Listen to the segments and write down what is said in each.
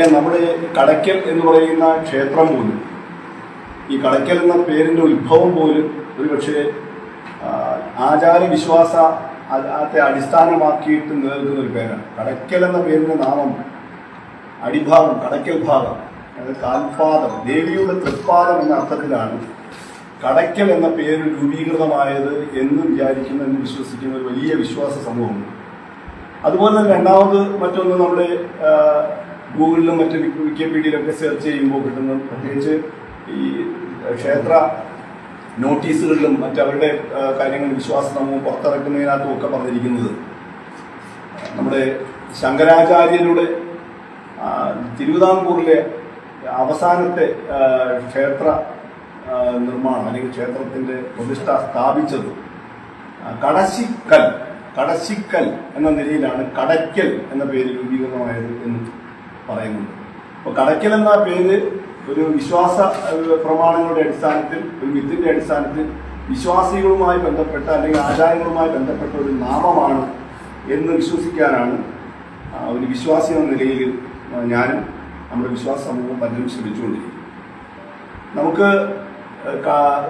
നമ്മുടെ കടയ്ക്കൽ എന്ന് പറയുന്ന ക്ഷേത്രം പോലും, ഈ കടയ്ക്കൽ എന്ന പേരിന്റെ ഉത്ഭവം പോലും ഒരു പക്ഷേ ആചാരവിശ്വാസത്തെ അടിസ്ഥാനമാക്കിയിട്ട് നിലനിൽക്കുന്ന ഒരു പേരാണ്. കടയ്ക്കൽ എന്ന പേരിന്റെ നാമം അടിഭാഗം, കടയ്ക്കൽ ഭാഗം, അതായത് കാൽപാദം, ദേവിയുടെ തൃപ്പാദം എന്ന അർത്ഥത്തിലാണ് കടയ്ക്കൽ എന്ന പേര് രൂപീകൃതമായത് എന്ന് വിചാരിക്കുന്ന, വിശ്വസിക്കുന്ന ഒരു വലിയ വിശ്വാസ സമൂഹമുണ്ട്. അതുപോലെ തന്നെ രണ്ടാമത് മറ്റൊന്ന്, നമ്മുടെ ഗൂഗിളിലും മറ്റ് വിക്കിപീഡിയയിലൊക്കെ സെർച്ച് ചെയ്യുമ്പോൾ കിട്ടുന്ന, പ്രത്യേകിച്ച് ഈ ക്ഷേത്ര നോട്ടീസുകളിലും മറ്റവരുടെ കാര്യങ്ങൾ വിശ്വാസ സമൂഹം പുറത്തിറക്കുന്നതിനകത്തും ഒക്കെ പറഞ്ഞിരിക്കുന്നത്, നമ്മുടെ ശങ്കരാചാര്യരുടെ തിരുവിതാംകൂറിലെ അവസാനത്തെ ക്ഷേത്ര നിർമ്മാണം അല്ലെങ്കിൽ ക്ഷേത്രത്തിന്റെ പ്രതിഷ്ഠ സ്ഥാപിച്ചത് കടശ്ശിക്കൽ എന്ന നിലയിലാണ് കടയ്ക്കൽ എന്ന പേര് രൂപീകൃതമായത് എന്ന് പറയുന്നുണ്ട്. അപ്പോൾ കടയ്ക്കൽ എന്ന പേര് ഒരു വിശ്വാസ പ്രമാണങ്ങളുടെ അടിസ്ഥാനത്തിൽ, ഒരു മിത്തിന്റെ അടിസ്ഥാനത്തിൽ വിശ്വാസികളുമായി ബന്ധപ്പെട്ട അല്ലെങ്കിൽ ആചാരങ്ങളുമായി ബന്ധപ്പെട്ട ഒരു നാമമാണ് എന്ന് വിശ്വസിക്കാനാണ് ഒരു വിശ്വാസി എന്ന നിലയിൽ ഞാനും നമ്മുടെ വിശ്വാസ സമൂഹം പലരും ശ്രമിച്ചുകൊണ്ടിരിക്കും.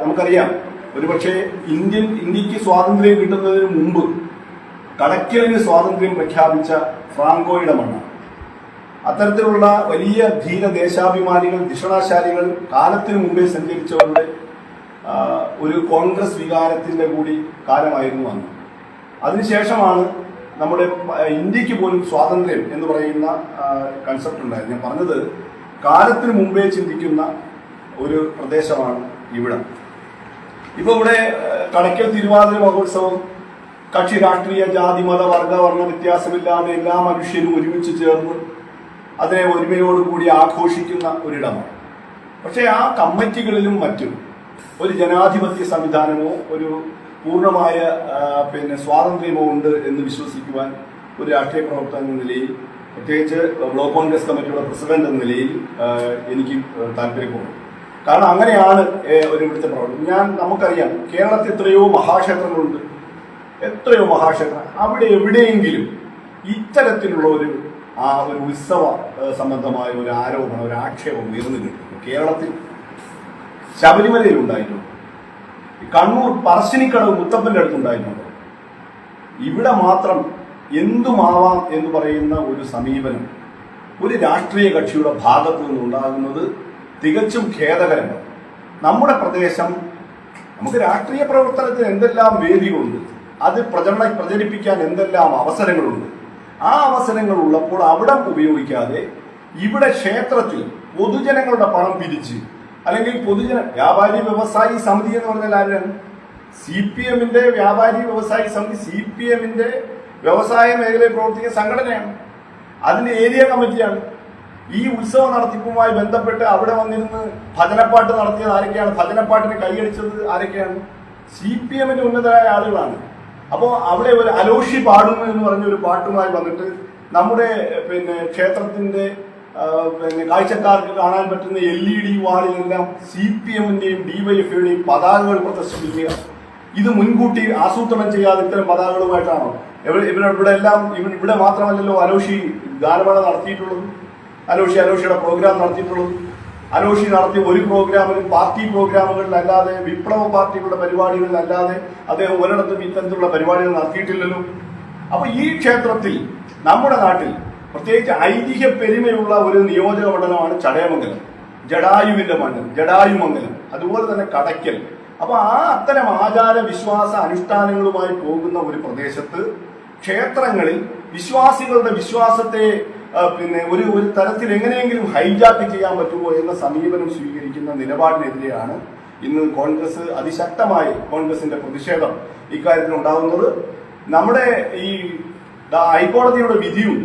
നമുക്കറിയാം, ഒരുപക്ഷെ ഇന്ത്യക്ക് സ്വാതന്ത്ര്യം കിട്ടുന്നതിന് മുമ്പ് കടയ്ക്കലിന് സ്വാതന്ത്ര്യം പ്രഖ്യാപിച്ച ഫ്രാങ്കോയുടെ മണ്ണാണ്. അത്തരത്തിലുള്ള വലിയ ധീര ദേശാഭിമാനികൾ, ദിഷണാശാലികൾ, കാലത്തിനു മുമ്പേ സഞ്ചരിച്ചവരുടെ ഒരു കോൺഗ്രസ് വികാരത്തിന്റെ കൂടി കാലമായിരുന്നു അന്ന്. അതിനുശേഷമാണ് നമ്മുടെ ഇന്ത്യക്ക് പോലും സ്വാതന്ത്ര്യം എന്ന് പറയുന്ന കൺസെപ്റ്റ് ഉണ്ടായത്. ഞാൻ പറഞ്ഞത്, കാലത്തിനു മുമ്പേ ചിന്തിക്കുന്ന ഒരു പ്രദേശമാണ് ഇവിടെ. ഇപ്പൊ ഇവിടെ കടയ്ക്കൽ തിരുവാതിര മഹോത്സവം കക്ഷി രാഷ്ട്രീയ ജാതി മത വർഗ വ്യത്യാസമില്ലാതെ എല്ലാ മനുഷ്യരും ഒരുമിച്ച് ചേർന്ന് അതിനെ ഒരുമയോടുകൂടി ആഘോഷിക്കുന്ന ഒരിടമാണ്. പക്ഷേ ആ കമ്മിറ്റികളിലും മറ്റും ഒരു ജനാധിപത്യ സംവിധാനമോ ഒരു പൂർണ്ണമായ സ്വാതന്ത്ര്യമോ ഉണ്ട് എന്ന് വിശ്വസിക്കുവാൻ ഒരു രാഷ്ട്രീയ പ്രവർത്തകൻ എന്ന നിലയിൽ, പ്രത്യേകിച്ച് ബ്ലോക്ക് കോൺഗ്രസ് കമ്മിറ്റിയുടെ പ്രസിഡന്റ് എന്ന നിലയിൽ എനിക്ക് താല്പര്യപ്പെടുന്നു. കാരണം അങ്ങനെയാണ് ഒരു ഇവിടുത്തെ പ്രവർത്തനം. നമുക്കറിയാം, കേരളത്തിൽ എത്രയോ മഹാക്ഷേത്രങ്ങളുണ്ട്, എത്രയോ മഹാക്ഷേത്രം. അവിടെ എവിടെയെങ്കിലും ഇത്തരത്തിലുള്ള ഒരു ഉത്സവ സംബന്ധമായ ഒരു ആരോപണം, ഒരു ആക്ഷേപം ഉയർന്നു കിട്ടുന്നു. കേരളത്തിൽ ശബരിമലയിൽ ഉണ്ടായിട്ടുണ്ട്, കണ്ണൂർ പറശ്ശിനിക്കടവ് മുത്തപ്പന്റെ അടുത്തുണ്ടായിട്ടുണ്ട്. ഇവിടെ മാത്രം എന്തുമാവാം എന്ന് പറയുന്ന ഒരു സമീപനം ഒരു രാഷ്ട്രീയ കക്ഷിയുടെ ഭാഗത്തു നിന്നുണ്ടാകുന്നത് തികച്ചും ഖേദകരമാണ്. നമ്മുടെ പ്രദേശം, നമുക്ക് രാഷ്ട്രീയ പ്രവർത്തനത്തിന് എന്തെല്ലാം വേദികളുണ്ട്, അത് പ്രചരിപ്പിക്കാൻ എന്തെല്ലാം അവസരങ്ങളുണ്ട്. ആ അവസരങ്ങൾ ഉള്ളപ്പോൾ അവിടെ ഉപയോഗിക്കാതെ ഇവിടെ ക്ഷേത്രത്തിൽ പൊതുജനങ്ങളുടെ പണം പിരിച്ച്, അല്ലെങ്കിൽ വ്യാപാരി വ്യവസായി സമിതി എന്ന് പറഞ്ഞാൽ ആരാണ്? CPM-ന്റെ വ്യാപാരി വ്യവസായി സമിതി CPM-ന്റെ വ്യവസായ മേഖലയിൽ പ്രവർത്തിക്കുന്ന സംഘടനയാണ്. അതിന്റെ ഏരിയ കമ്മിറ്റിയാണ്. ഈ ഉത്സവ നടത്തിപ്പുമായി ബന്ധപ്പെട്ട് അവിടെ വന്നിരുന്ന് ഭജനപ്പാട്ട് നടത്തിയത് ആരൊക്കെയാണ്? ഭജനപ്പാട്ടിന് കൈയടിച്ചത് ആരൊക്കെയാണ്? CPM-ന്റെ ഉന്നതരായ ആളുകളാണ്. അപ്പോൾ അവിടെ ഒരു അലോഷി പാടുന്നു എന്ന് പറഞ്ഞ ഒരു പാട്ടുമായി വന്നിട്ട് നമ്മുടെ ക്ഷേത്രത്തിന്റെ കാഴ്ചക്കാർക്ക് കാണാൻ പറ്റുന്ന LED വാളിലെല്ലാം CPM-ന്റെയും DYFI-യുടെയും പതാകകൾ പ്രദർശിപ്പിക്കുക. ഇത് മുൻകൂട്ടി ആസൂത്രണം ചെയ്യാതെ ഇത്തരം പതാകകളുമായിട്ടാണോ? ഇവിടെ മാത്രമല്ലല്ലോ അലോഷി ഗാനമേള നടത്തിയിട്ടുള്ളത്, അലോഷിയുടെ പ്രോഗ്രാം നടത്തിയിട്ടുള്ളത്. അലോഷി നടത്തിയ ഒരു പ്രോഗ്രാമിലും പാർട്ടി പ്രോഗ്രാമുകളിലല്ലാതെ, വിപ്ലവ പാർട്ടികളുടെ പരിപാടികളിലല്ലാതെ അദ്ദേഹം ഒരിടത്തും ഇത്തരത്തിലുള്ള പരിപാടികൾ നടത്തിയിട്ടില്ലല്ലോ. അപ്പൊ ഈ ക്ഷേത്രത്തിൽ, നമ്മുടെ നാട്ടിൽ പ്രത്യേകിച്ച് ഐതിഹ്യ പെരുമയുള്ള ഒരു നിയോജക മണ്ഡലമാണ് ചടയമംഗലം, ജടായുവിന്റെ മണ്ഡലം, ജടായുമംഗലം, അതുപോലെ തന്നെ കടയ്ക്കൽ. അപ്പൊ അത്തരം ആചാര വിശ്വാസ അനുഷ്ഠാനങ്ങളുമായി പോകുന്ന ഒരു പ്രദേശത്ത് ക്ഷേത്രങ്ങളിൽ വിശ്വാസികളുടെ വിശ്വാസത്തെ ഒരു തരത്തിൽ എങ്ങനെയെങ്കിലും ഹൈജാക്ക് ചെയ്യാൻ പറ്റുമോ എന്ന സമീപനം സ്വീകരിക്കുന്ന നിലപാടിനെതിരെയാണ് ഇന്ന് കോൺഗ്രസ് അതിശക്തമായി കോൺഗ്രസിന്റെ പ്രതിഷേധം ഇക്കാര്യത്തിൽ ഉണ്ടാകുന്നത്. നമ്മുടെ ഈ ഹൈക്കോടതിയുടെ വിധിയും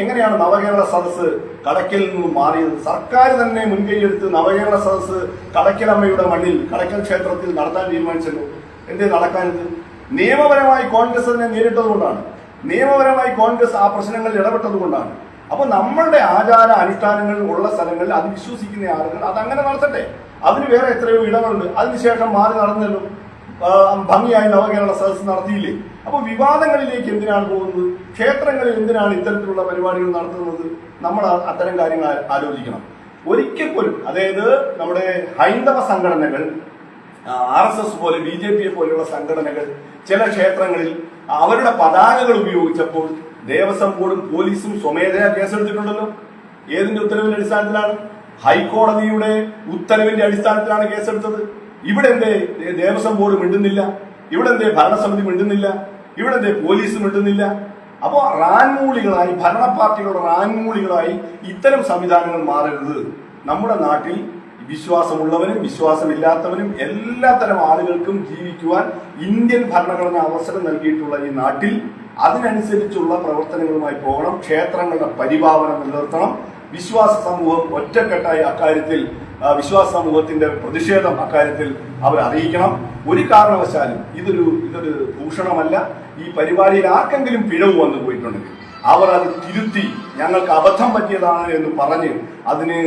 എങ്ങനെയാണ് നവകേരള സദസ്സ് കടയ്ക്കലിൽ നിന്നും മാറിയത്? സർക്കാർ തന്നെ മുൻകൈയെടുത്ത് നവകേരള സദസ്സ് കടയ്ക്കലമ്മയുടെ മണ്ണിൽ, കടയ്ക്കൽ ക്ഷേത്രത്തിൽ നടത്താൻ തീരുമാനിച്ചല്ലോ. എന്തേ നടക്കാനത്? നിയമപരമായി കോൺഗ്രസ് തന്നെ നേരിട്ടതുകൊണ്ടാണ്, നിയമപരമായി കോൺഗ്രസ് ആ പ്രശ്നങ്ങളിൽ ഇടപെട്ടതുകൊണ്ടാണ്. അപ്പൊ നമ്മളുടെ ആചാര അനുഷ്ഠാനങ്ങൾ ഉള്ള സ്ഥലങ്ങളിൽ അത് വിശ്വസിക്കുന്ന ആളുകൾ അതങ്ങനെ നടത്തട്ടെ. അതിന് വേറെ എത്രയോ ഇടങ്ങളുണ്ട്. അതിനുശേഷം മാറി നടന്നല്ലോ. ഭംഗിയായി നവകേരള സദസ്സ് നടത്തിയില്ലേ? അപ്പൊ വിവാദങ്ങളിലേക്ക് എന്തിനാണ് പോകുന്നത്? ക്ഷേത്രങ്ങളിൽ എന്തിനാണ് ഇത്തരത്തിലുള്ള പരിപാടികൾ നടത്തുന്നത്? നമ്മൾ അത്തരം കാര്യങ്ങൾ ആലോചിക്കണം. ഒരിക്കൽ പോലും, അതായത് നമ്മുടെ ഹൈന്ദവ സംഘടനകൾ, RSS പോലെ BJP പോലെയുള്ള സംഘടനകൾ ചില ക്ഷേത്രങ്ങളിൽ അവരുടെ പതാകകൾ ഉപയോഗിച്ചപ്പോൾ ദേവസ്വം ബോർഡും പോലീസും സ്വമേധയാ കേസെടുത്തിട്ടുണ്ടല്ലോ. ഏതിന്റെ ഉത്തരവിന്റെ അടിസ്ഥാനത്തിലാണ്? ഹൈക്കോടതിയുടെ ഉത്തരവിന്റെ അടിസ്ഥാനത്തിലാണ് കേസെടുത്തത്. ഇവിടെ എന്തേ ദേവസ്വം ബോർഡ് മിണ്ടുന്നില്ല? ഇവിടെ എന്തേ ഭരണസമിതി മിണ്ടുന്നില്ല? ഇവിടെ എന്തേ പോലീസ് മിണ്ടുന്നില്ല? അപ്പോ റാൻമൂളികളായി, ഭരണ പാർട്ടികളുടെ റാൻമൂളികളായി ഇത്തരം സംവിധാനങ്ങൾ മാറരുത്. നമ്മുടെ നാട്ടിൽ വിശ്വാസമുള്ളവനും വിശ്വാസമില്ലാത്തവനും എല്ലാത്തരം ആളുകൾക്കും ജീവിക്കുവാൻ ഇന്ത്യൻ ഭരണഘടന അവസരം നൽകിയിട്ടുള്ള ഈ നാട്ടിൽ അതിനനുസരിച്ചുള്ള പ്രവർത്തനങ്ങളുമായി പോകണം. ക്ഷേത്രങ്ങളുടെ പരിപാലനം നിലനിർത്തണം. വിശ്വാസ സമൂഹം ഒറ്റക്കെട്ടായി അക്കാര്യത്തിൽ, വിശ്വാസ സമൂഹത്തിന്റെ പ്രതിഷേധം അക്കാര്യത്തിൽ അവർ അറിയിക്കണം. ഒരു കാരണവശാലും ഇതൊരു ഭൂഷണമല്ല. ഈ പരിപാടിയിൽ ആർക്കെങ്കിലും പിഴവ് വന്നു പോയിട്ടുണ്ടെങ്കിൽ അവർ അത് തിരുത്തി ഞങ്ങൾക്ക് അബദ്ധം പറ്റിയതാണ് എന്ന് പറഞ്ഞ് അതിന്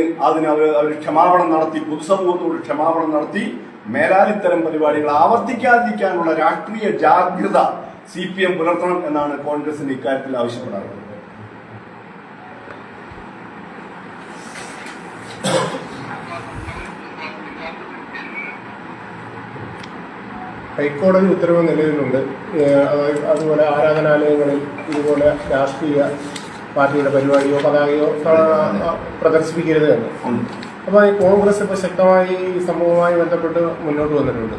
അവർ ക്ഷമാപണം നടത്തി, പൊതുസമൂഹത്തോട് ക്ഷമാപണം നടത്തി മേലാൽ ഇത്തരം പരിപാടികൾ ആവർത്തിക്കാതിരിക്കാനുള്ള രാഷ്ട്രീയ ജാഗ്രത CPM പുലർത്തണം എന്നാണ് കോൺഗ്രസിന് ഇക്കാര്യത്തിൽ ആവശ്യപ്പെടാറുള്ളത്. ഹൈക്കോടതി ഉത്തരവ് നിലവിലുണ്ട്. അതുപോലെ ആരാധനാലയങ്ങളിൽ ഇതുപോലെ രാഷ്ട്രീയ പാർട്ടിയുടെ പരിപാടിയോ പതാകയോ പ്രദർശിപ്പിക്കരുത് എന്ന്. അപ്പോൾ ഈ കോൺഗ്രസ് ഇപ്പോൾ ശക്തമായി ഈ സംഭവവുമായി ബന്ധപ്പെട്ട് മുന്നോട്ട് വന്നിട്ടുണ്ട്.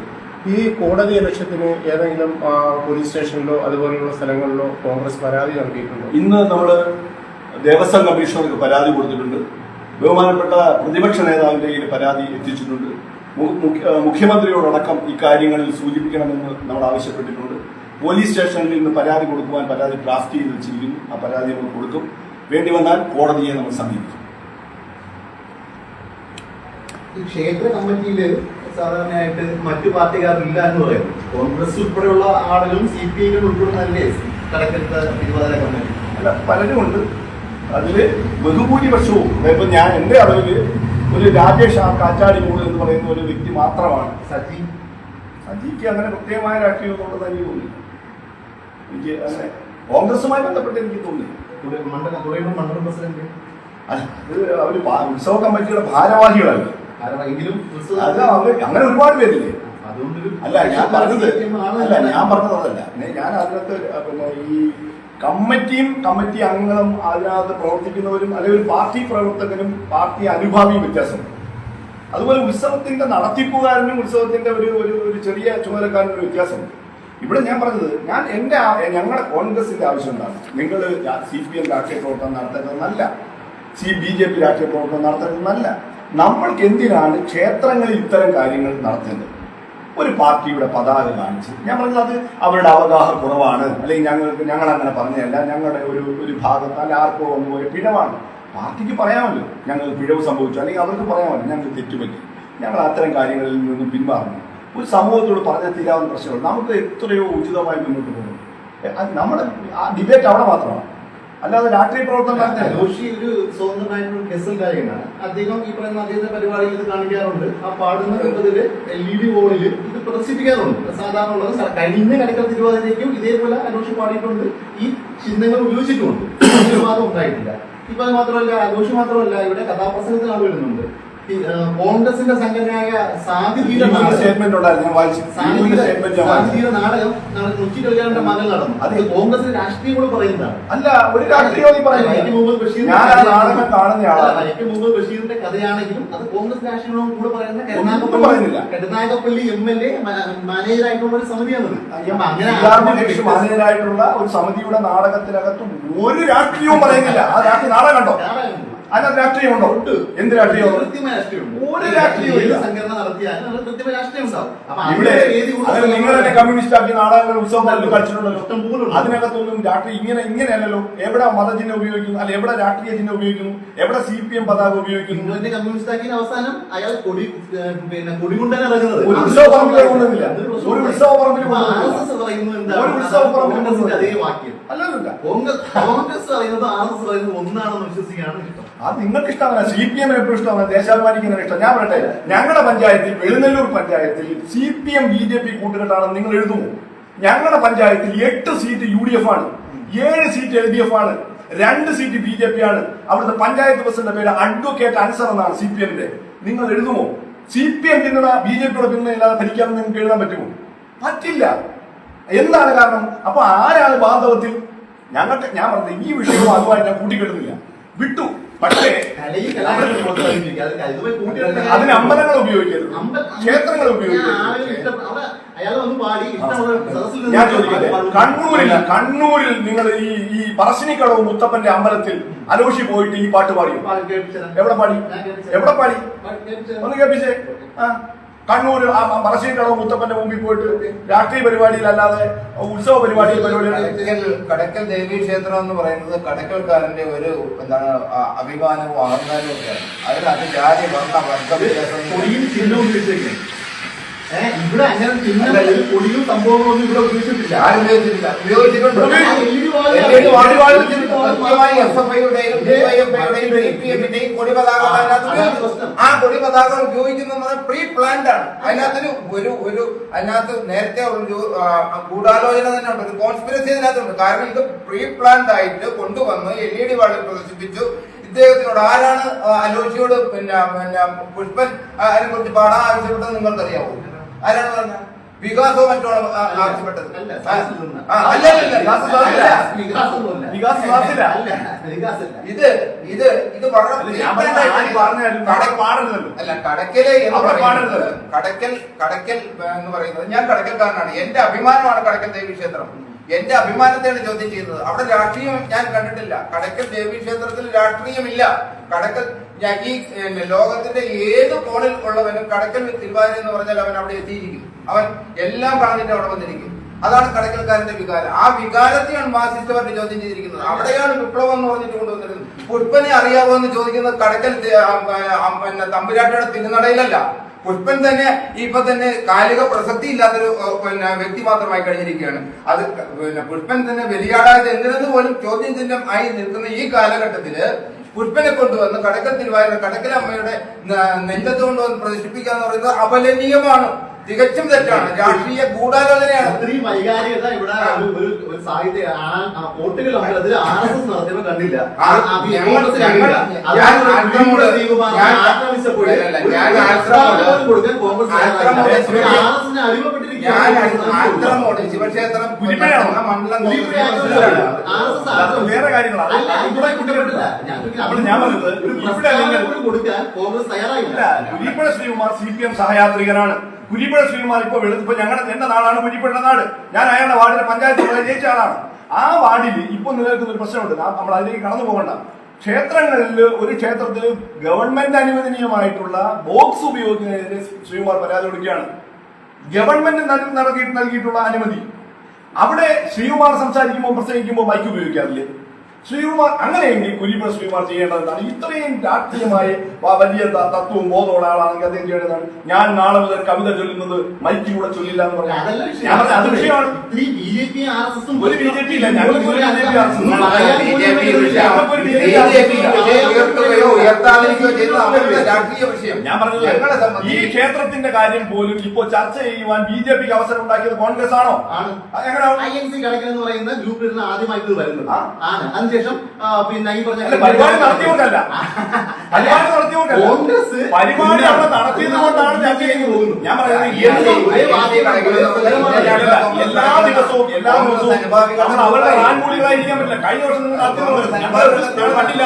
ഈ കോടതി ലക്ഷ്യത്തിന് ഏതെങ്കിലും പോലീസ് സ്റ്റേഷനിലോ അതുപോലെയുള്ള സ്ഥലങ്ങളിലോ കോൺഗ്രസ് പരാതി നൽകിയിട്ടുണ്ടോ? ഇന്ന് നമ്മൾ ദേവസ്വം കമ്മീഷണർക്ക് പരാതി കൊടുത്തിട്ടുണ്ട്. ബഹുമാനപ്പെട്ട പ്രതിപക്ഷ നേതാവിന്റെ കയ്യിൽ പരാതി എത്തിച്ചിട്ടുണ്ട്. മുഖ്യമന്ത്രിയോടടക്കം ഇക്കാര്യങ്ങളിൽ സൂചിപ്പിക്കണമെന്ന് നമ്മൾ ആവശ്യപ്പെട്ടിട്ടുണ്ട്. പോലീസ് സ്റ്റേഷനിൽ നിന്ന് പരാതി കൊടുക്കുവാൻ പരാതി ഡ്രാഫ്റ്റ് ചെയ്ത് വെച്ചിരിക്കുന്നു. ആ പരാതി നമ്മൾ കൊടുക്കും. വേണ്ടി വന്നാൽ കോടതിയെ നമ്മൾ സമീപിക്കും. ഈ ക്ഷേത്ര കമ്മിറ്റിയില് സാധാരണയായിട്ട് മറ്റു പാർട്ടിക്കാരില്ല എന്ന് പറയുന്നു. കോൺഗ്രസ് ഉൾപ്പെടെയുള്ള ആളുകളും CPI ഉൾപ്പെടുന്നതല്ലേ കടക്കരുത്ത തിരുവാതിര കമ്മിറ്റി? അല്ല, പലരുമുണ്ട്. അതില് ബഹുഭൂരിപക്ഷവും ഇപ്പൊ ഞാൻ എന്റെ അറിവില് ഒരു രാജേഷ് കാച്ചാടിമൂട് എന്ന് പറയുന്ന ഒരു വ്യക്തി മാത്രമാണ്. സജിക്ക് അങ്ങനെ പ്രത്യേകമായ രാഷ്ട്രീയം ഉണ്ടെന്ന് എനിക്ക് തോന്നുന്നു. എനിക്ക് അങ്ങനെ കോൺഗ്രസുമായി ബന്ധപ്പെട്ട് എനിക്ക് തോന്നി. മണ്ഡലം പ്രസിഡന്റ് അവര് ഉത്സവ കമ്മിറ്റിയുടെ ഭാരവാഹികളല്ല. അത് അങ്ങനെ ഒരുപാട് പേരില്ലേ? അല്ല, ഞാൻ പറഞ്ഞത് അതല്ല. ഞാൻ അതിനകത്ത് പിന്നെ ഈ കമ്മിറ്റി അംഗങ്ങളും അതിനകത്ത് പ്രവർത്തിക്കുന്നവരും അല്ലെങ്കിൽ ഒരു പാർട്ടി പ്രവർത്തകനും പാർട്ടി അനുഭാവിയും വ്യത്യാസമുണ്ട്. അതുപോലെ ഉത്സവത്തിന്റെ നടത്തിപ്പുകാരനും ഉത്സവത്തിന്റെ ഒരു ചെറിയ ചുമതലക്കാരനും ഒരു വ്യത്യാസമുണ്ട്. ഇവിടെ ഞാൻ പറഞ്ഞത്, ഞങ്ങളുടെ കോൺഗ്രസിന്റെ ആവശ്യം എന്താണ്? നിങ്ങൾ CPM രാഷ്ട്രീയ പ്രവർത്തനം നടത്തരുതെന്നല്ല, BJP രാഷ്ട്രീയ പ്രവർത്തനം നടത്തരുതെന്നല്ല. നമ്മൾക്ക് എന്തിനാണ് ക്ഷേത്രങ്ങളിൽ ഇത്തരം കാര്യങ്ങൾ നടത്തുന്നത്? ഒരു പാർട്ടിയുടെ പതാക കാണിച്ച് ഞാൻ പറഞ്ഞത് അത് അവരുടെ അവഗാഹ കുറവാണ്, അല്ലെങ്കിൽ ഞങ്ങൾ അങ്ങനെ പറഞ്ഞതല്ല, ഞങ്ങളുടെ ഒരു ഭാഗത്ത് അല്ല ആർക്കോ വന്നു പോയ പിഴവാണ്. പാർട്ടിക്ക് പറയാമല്ലോ ഞങ്ങൾ പിഴവ് സംഭവിച്ചു, അല്ലെങ്കിൽ അവർക്ക് പറയാമല്ലോ ഞങ്ങൾ തെറ്റുപറ്റി, ഞങ്ങൾ അത്തരം കാര്യങ്ങളിൽ നിന്നും പിന്മാറുന്നു. ഒരു സമൂഹത്തോട് പറഞ്ഞാൽ തീരാവുന്ന പ്രശ്നങ്ങൾ നമുക്ക് എത്രയോ ഉചിതമായി മുന്നോട്ട് പോകുന്നു. നമ്മുടെ ഡിബേറ്റ് അവിടെ മാത്രമാണ്, അല്ലാതെ രാഷ്ട്രീയ പ്രവർത്തനം. ജോഷി ഒരു സ്വതന്ത്രമായിട്ടുള്ള ഗസൽ ഗായകനാണ്. അദ്ദേഹം ഈ പറയുന്ന അദ്ദേഹത്തിന്റെ പരിപാടിയിൽ ഇത് കാണിക്കാറുണ്ട്. ആ പാടുന്ന രൂപത്തില് LED ബോർഡിൽ ഇത് പ്രദർശിപ്പിക്കാറുണ്ട്. സാധാരണ ഉള്ളത് കഴിഞ്ഞ കടക്കൽ തിരുവാതിരയ്ക്കും ഇതേപോലെ ജോഷി പാടിയിട്ടുണ്ട്. ഈ ചിഹ്നങ്ങൾ ഉപയോഗിച്ചിട്ടുമുണ്ട്. വാദം ഉണ്ടായിട്ടില്ല. ഇപ്പൊ അത് മാത്രമല്ല, ജോഷി മാത്രമല്ല, ഇവിടെ കഥാപ്രസംഗത്തിന് ആൾ വരുന്നുണ്ട്. കോൺഗ്രസിന്റെ സംഘടനയായ സാധിതീര നാടകം കൊച്ചി കല്യാണിന്റെ മകൻ നടന്നു. അത് കോൺഗ്രസിന്റെ രാഷ്ട്രീയം കൂടെ പറയുന്നതാണ്. അല്ല, ഒരു രാഷ്ട്രീയം മുഹമ്മദ് ബഷീറിന്റെ കഥയാണെങ്കിലും അത് കോൺഗ്രസ് രാഷ്ട്രീയവും കൂടെ പറയുന്ന കരുനാഗപ്പള്ളി MLA മാനേജറായിട്ടുള്ള ഒരു സമിതിയാണ്. മാനേജറായിട്ടുള്ള ഒരു സമിതിയുടെ നാടകത്തിനകത്ത് ഒരു രാഷ്ട്രീയവും പറയുന്നില്ല. ആ രാഷ്ട്രീയ നാടകം കണ്ടോ? അതിനകത്ത് രാഷ്ട്രീയമുണ്ടോ? എന്ത് രാഷ്ട്രീയം? ഒരു രാഷ്ട്രീയവും സംഘടന നടത്തിയാൽ കൃത്യമായ രാഷ്ട്രീയം ഉണ്ടാവും. അതിന് നിങ്ങൾ തന്നെ കമ്മ്യൂണിസ്റ്റ് ആക്കി നാടകങ്ങൾ ഉത്സവം കളിച്ചിട്ടുണ്ടല്ലോ. അതിനകത്തൊന്നും രാഷ്ട്രീയം ഇങ്ങനെയല്ലല്ലോ. എവിടെ മതചിഹ്നം ഉപയോഗിക്കുന്നു, അല്ലെ എവിടെ രാഷ്ട്രീയ ചിഹ്നം ഉപയോഗിക്കുന്നു, എവിടെ CPM പതാക ഉപയോഗിക്കുന്നു? കമ്മ്യൂണിസ്റ്റ് ആക്കിയ അവസാനം അയാൾ കൊടികൊണ്ടാണ് ഇറങ്ങുന്നത്. ഒരു ഉത്സവ പറമ്പിൽ കൊണ്ടുവന്നില്ല. ഒരു ഉത്സവ പറമ്പിൽ പറയുന്നു. എന്താണ് അതേ വാക്യം അല്ലല്ല. കോൺഗ്രസ് പറയുന്നത് RSS പറയുന്നത് ഒന്നാണെന്ന് വിശ്വസിക്കുകയാണ് ഇഷ്ടം. അത് നിങ്ങൾക്ക് ഇഷ്ടമല്ല. CPM എപ്പോഴും ഇഷ്ടമാണ്, ദേശാഭിമാനിക്ക് ഇഷ്ടം. ഞാൻ പറയട്ടെ, ഞങ്ങളുടെ പഞ്ചായത്തിൽ വെളുന്നല്ലൂർ പഞ്ചായത്തിൽ CPM BJP കൂട്ടുകെട്ടാണെന്ന് നിങ്ങൾ എഴുതുമോ? ഞങ്ങളുടെ പഞ്ചായത്തിൽ 8 സീറ്റ് UDF ആണ്, 7 സീറ്റ് LDF ആണ്, 2 സീറ്റ് BJP ആണ്. അവിടുത്തെ പഞ്ചായത്ത് പ്രസിഡന്റ് പേര് അഡ്വക്കേറ്റ് അൻസർ എന്നാണ് CPMന്റെ. നിങ്ങൾ എഴുതുമോ? CPM പിന്തുണ BJPയുടെ പിന്തുണ ഇല്ലാതെ ഭരിക്കാമെന്ന് നിങ്ങൾക്ക് എഴുതാൻ പറ്റുമോ? പറ്റില്ല. എന്താണ് കാരണം? അപ്പൊ ആരാണ് ബാന്ധവത്തിൽ? ഞങ്ങൾക്ക് ഞാൻ പറഞ്ഞത് ഈ വിഷയവും അതുമായി ഞാൻ കൂട്ടിക്കെട്ടുന്നില്ല, വിട്ടു. പക്ഷേ അതിന് അമ്പലങ്ങൾ ഉപയോഗിക്കരുത്, ക്ഷേത്രങ്ങൾ ഉപയോഗിക്കരുത്. ഞാൻ ചോദിക്കട്ടെ, കണ്ണൂരിൽ നിങ്ങൾ ഈ പറശ്ശിനിക്കടവ് മുത്തപ്പന്റെ അമ്പലത്തിൽ അലോഷി പോയിട്ട് ഈ പാട്ട് പാടിയോ? എവിടെ പാടി? ഒന്ന് കേൾപ്പിച്ചേ. കണ്ണൂർ പറശ്ശിനിക്കടവ് മുത്തപ്പന്റെ മുമ്പിൽ പോയിട്ട് രാഷ്ട്രീയ പരിപാടിയിലല്ലാതെ ഉത്സവ പരിപാടിയിൽ കടക്കൽ ദേവീ ക്ഷേത്രം എന്ന് പറയുന്നത് കടക്കൽക്കാരന്റെ ഒരു എന്താണ് അഭിമാനവും അഹങ്കാരവും ഒക്കെയാണ്. അതിനകത്ത് ജാതി വർണ്ണ വർഗം ഇവിടെ അങ്ങനെ പൊടിയും സംഭവങ്ങളൊന്നും ഇവിടെ ഉപയോഗിച്ചിട്ടില്ല. ആ കൊടി പതാക ഉപയോഗിക്കുന്നത് പ്രീ പ്ലാൻഡ് ആണ്. അതിനകത്ത് നേരത്തെ ഒരു ഗൂഢാലോചന തന്നെ ഉണ്ട്, ഒരു കോൺസ്പിറസി അതിനകത്തുണ്ട്. കാരണം ഇത് പ്രീ പ്ലാൻഡ് ആയിട്ട് കൊണ്ടുവന്ന് LED വാളിൽ പ്രദർശിപ്പിച്ചു. ഇദ്ദേഹത്തിനോട് ആരാണ് അലോഷിയോട് പിന്നെ പുഷ്പൻ അതിനെ കുറിച്ച് പാടാൻ ആവശ്യപ്പെട്ടത് നിങ്ങൾക്കറിയാവോ? ആരാണ് പറഞ്ഞത്? വികാസവും മറ്റോളം ആവശ്യപ്പെട്ടത്. ഇത് കടക്കൽ എന്ന് പറയുന്നത്, ഞാൻ കടക്കൽക്കാരനാണ്, എന്റെ അഭിമാനമാണ് കടക്കൽ ദേവീ ക്ഷേത്രം. എന്റെ അഭിമാനത്തെയാണ് ചോദ്യം ചെയ്യുന്നത്. അവിടെ രാഷ്ട്രീയം ഞാൻ കണ്ടിട്ടില്ല. കടക്കൽ ദേവീ ക്ഷേത്രത്തിൽ രാഷ്ട്രീയമില്ല. കടക്കൽ ഈ ലോകത്തിന്റെ ഏത് കോണിൽ ഉള്ളവനും കടക്കൽ തിരുവാതിര എന്ന് പറഞ്ഞാൽ അവൻ അവിടെ എത്തിയിരിക്കും. അവൻ എല്ലാം കളഞ്ഞിട്ട് അവിടെ വന്നിരിക്കും. അതാണ് കടക്കൽക്കാരന്റെ വികാരം. ആ വികാരത്തെയാണ് മാർക്സിസ്റ്റ് പാർട്ടി ചോദ്യം ചെയ്തിരിക്കുന്നത്. അവിടെയാണ് വിപ്ലവം എന്ന് പറഞ്ഞിട്ട് കൊണ്ടുവന്നിരുന്നത്. പുഷ്പനെ അറിയാവോ എന്ന് ചോദിക്കുന്നത് കടക്കൽ തമ്പുരാട്ടിയുടെ തിരുനടയിലല്ല. പുഷ്പൻ തന്നെ ഇപ്പൊ തന്നെ കാലിക പ്രസക്തി ഇല്ലാത്തൊരു വ്യക്തി മാത്രമായി കഴിഞ്ഞിരിക്കുകയാണ്. അത് പുഷ്പൻ തന്നെ ബലിയാടായത് എന്തിനെന്ന് പോലും ചോദ്യം ചിഹ്നം ആയി നിൽക്കുന്ന ഈ കാലഘട്ടത്തില് പുഷ്പനെ കൊണ്ടുവന്ന് കടക്കൽ തിരുവാതിര കടക്കൽ അമ്മയുടെ നെഞ്ചത്ത് കൊണ്ടുവന്ന് പ്രദർശിപ്പിക്കുക എന്ന് പറയുന്നത് അപലനീയമാണ്, തികച്ചും തെറ്റാണ്, രാഷ്ട്രീയ ഗൂഢാലോചനയാണ്. ഒത്തിരി വൈകാരികത ഇവിടെ ഒരു സാഹിത്യ കോട്ടുകൾ RSS നടത്തിയപ്പോ കണ്ടില്ല. ശിവക്ഷേത്രം വേറെ കാര്യങ്ങളാണ്. കൊടുക്കാൻ കോൺഗ്രസ് തയ്യാറായില്ല. കുരിപ്പുഴ ശ്രീകുമാർ CPM സഹയാത്രികനാണ്. കുരിപ്പുഴ ശ്രീകുമാർ ഇപ്പൊ എന്റെ നാടാണ് കുരിപ്പുഴ നാട്. ഞാൻ അയാളുടെ വാർഡിലെ പഞ്ചായത്ത് ജയിച്ച ആളാണ്. ആ വാർഡിൽ ഇപ്പൊ നിലനിൽക്കുന്ന ഒരു പ്രശ്നമുണ്ട്, നമ്മൾ അതിലേക്ക് കടന്നു പോകണ്ട. ക്ഷേത്രങ്ങളിൽ ഒരു ക്ഷേത്രത്തിൽ ഗവൺമെന്റ് അനുവദനീയമായിട്ടുള്ള ബോക്സ് ഉപയോഗിക്കുന്നതിന് ശ്രീകുമാർ പരാതി കൊടുക്കുകയാണ്. ഗവൺമെന്റ് നൽകിയിട്ടുള്ള അനുമതി. അവിടെ ശ്രീകുമാർ സംസാരിക്കുമ്പോൾ പ്രസംഗിക്കുമ്പോൾ മൈക്ക് ഉപയോഗിക്കാറില്ലേ? ശ്രീകുമാർ അങ്ങനെയെങ്കിൽ കുരിപ്പുഴ ശ്രീകുമാർ ചെയ്യേണ്ടതാണ്. ഇത്രയും രാഷ്ട്രീയമായ വലിയ തത്വവും ബോധമുള്ള ആളാണെങ്കിൽ അദ്ദേഹം ചെയ്യേണ്ടതാണ്. ഞാൻ നാളെ മുതൽ കവിത ചൊല്ലുന്നത് മൈക്കിലൂടെ ചൊല്ലില്ല എന്ന് പറഞ്ഞു. അത് വിഷയമാണ്. ഒരു BJP ഇല്ല, ഞങ്ങൾ ഞാൻ പറഞ്ഞത് ഈ ക്ഷേത്രത്തിന്റെ കാര്യം പോലും ഇപ്പോ ചർച്ച ചെയ്യുവാൻ BJPക്ക് അവസരം ഉണ്ടാക്കിയത് കോൺഗ്രസ് ആണോ? INC കണക്കിലെന്ന് പറയുന്ന ഗ്രൂപ്പിൽ ആദ്യമായിട്ട് വരുന്നത് ആണ്. അതിനുശേഷം പിന്നെ ഈ പറഞ്ഞ പരിപാടി നടത്തിയോണ്ടല്ല, കോൺഗ്രസ് പരിപാടി അവിടെ നടത്തിയത് കൊണ്ടാണ് ചർച്ചയിലേക്ക് പോകുന്നത്. ഞാൻ പറയുന്നത് എല്ലാ ദിവസവും നമ്മൾ അവരുടെ റാൻകൂടികളായിരിക്കാൻ പറ്റില്ല. കഴിഞ്ഞ വർഷം നിങ്ങൾ നടത്തിയത് കണ്ടില്ല.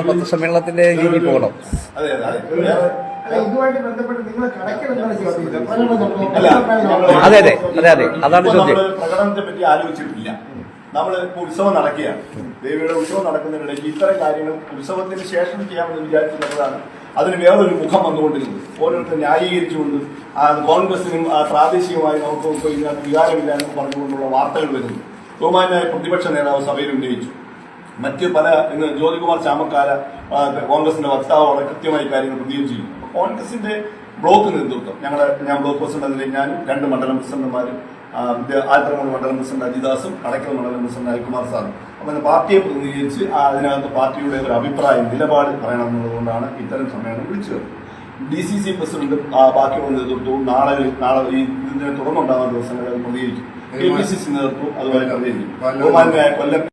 പത്രസമ്മേളനത്തിന്റെ രീതിയിൽ പോകണം. അതെ അതാണ് ചോദ്യം. പ്രകടനത്തെ പറ്റി ആലോചിച്ചിട്ടില്ല. നമ്മൾ ഇപ്പോൾ ഉത്സവം നടക്കുകയാണ്, ദേവിയുടെ ഉത്സവം നടക്കുന്നതിനിടയ്ക്ക് ഇത്തരം കാര്യങ്ങൾ ഉത്സവത്തിന് ശേഷം ചെയ്യാമെന്ന് വിചാരിച്ചിട്ടുള്ളതാണ്. അതിന് വേറൊരു മുഖം വന്നുകൊണ്ടിരുന്നത് ഓരോരുത്തർ ന്യായീകരിച്ചുകൊണ്ട് കോൺഗ്രസിനും പ്രാദേശികമായി നമുക്ക് ഇതിനകത്ത് വികാരമില്ല എന്ന് പറഞ്ഞുകൊണ്ടുള്ള വാർത്തകൾ വരുന്നു. ബഹുമാനായ പ്രതിപക്ഷ നേതാവ് സഭയിൽ ഉന്നയിച്ചു. മറ്റ് പല ഇന്ന് ജ്യോതികുമാർ ചാമക്കാല കോൺഗ്രസിന്റെ വക്താവോടെ കൃത്യമായി കാര്യങ്ങൾ പ്രതിയും ചെയ്യും. കോൺഗ്രസിന്റെ ബ്ലോക്ക് നേതൃത്വം ഞാൻ ബ്ലോക്ക് പ്രസിഡന്റ് എന്ന നിലയിൽ ഞാൻ 2 മണ്ഡലം പ്രസിഡന്റുമാരും ആലത്തൂർ മണ്ഡലം പ്രസിഡന്റ് അജിദാസും കടയ്ക്കൽ മണ്ഡലം പ്രസിഡന്റ് അനിൽകുമാർ സാറും അപ്പം പാർട്ടിയെ പ്രതിനിധീകരിച്ച് അതിനകത്ത് പാർട്ടിയുടെ ഒരു അഭിപ്രായം നിലപാട് പറയണമെന്നുള്ളതുകൊണ്ടാണ് ഇത്തരം സമ്മേളനം വിളിച്ചത്. DCC പ്രസിഡന്റും ബാക്കിയുള്ള നേതൃത്വവും നാളെ ഇതിനെ തുടർന്നുണ്ടാകുന്ന ദിവസങ്ങളിൽ അത് പ്രതികരിക്കും. KPCC നേതൃത്വവും അതുപോലെ പ്രതികരിക്കും. ബഹുമാന്യനായ കൊല്ലം